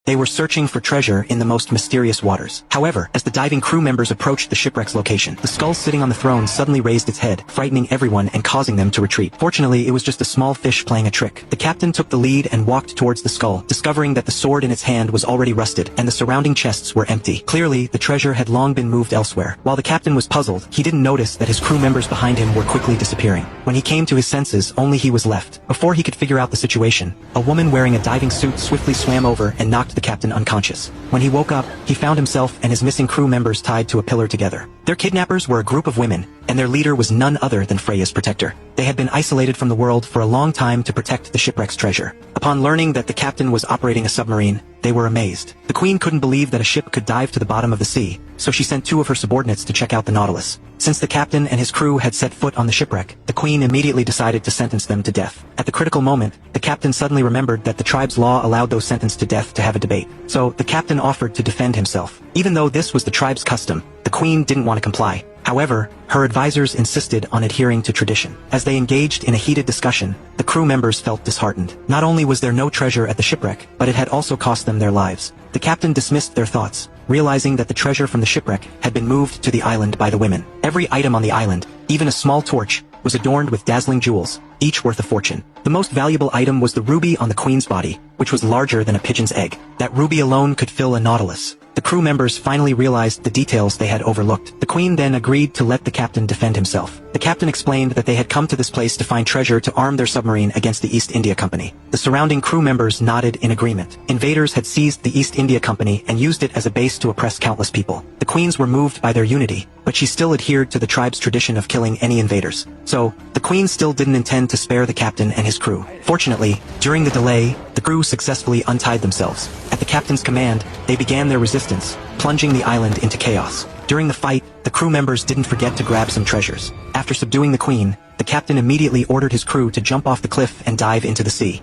They were searching for treasure in the most mysterious waters. However, as the diving crew members approached the shipwreck's location, the skull sitting on the throne suddenly raised its head, frightening everyone and causing them to retreat. Fortunately, it was just a small fish playing a trick. The captain took the lead and walked towards the skull, discovering that the sword in its hand was already rusted, and the surrounding chests were empty. Clearly, the treasure had long been moved elsewhere. While the captain was puzzled, he didn't notice that his crew members behind him were quickly disappearing. When he came to his senses, only he was left. Before he could figure out the situation, a woman wearing a diving suit swiftly swam over and knocked the captain unconscious. When he woke up, he found himself and his missing crew members tied to a pillar together. Their kidnappers were a group of women, and their leader was none other than Freya's protector. They had been isolated from the world for a long time to protect the shipwreck's treasure. Upon learning that the captain was operating a submarine, they were amazed. The queen couldn't believe that a ship could dive to the bottom of the sea, so she sent 2 of her subordinates to check out the Nautilus. Since the captain and his crew had set foot on the shipwreck, the queen immediately decided to sentence them to death. At the critical moment, the captain suddenly remembered that the tribe's law allowed those sentenced to death to have a debate. So, the captain offered to defend himself. Even though this was the tribe's custom, the queen didn't want to comply. However, her advisors insisted on adhering to tradition. As they engaged in a heated discussion, the crew members felt disheartened. Not only was there no treasure at the shipwreck, but it had also cost them their lives. The captain dismissed their thoughts, realizing that the treasure from the shipwreck had been moved to the island by the women. Every item on the island, even a small torch, was adorned with dazzling jewels, each worth a fortune. The most valuable item was the ruby on the queen's body, which was larger than a pigeon's egg. That ruby alone could fill a Nautilus. The crew members finally realized the details they had overlooked. The queen then agreed to let the captain defend himself. The captain explained that they had come to this place to find treasure to arm their submarine against the East India Company. The surrounding crew members nodded in agreement. Invaders had seized the East India Company and used it as a base to oppress countless people. The queens were moved by their unity, but she still adhered to the tribe's tradition of killing any invaders. So, the queen still didn't intend to spare the captain and his crew. Fortunately, during the delay, the crew successfully untied themselves. At the captain's command, they began their resistance, plunging the island into chaos. During the fight, the crew members didn't forget to grab some treasures. After subduing the queen, the captain immediately ordered his crew to jump off the cliff and dive into the sea.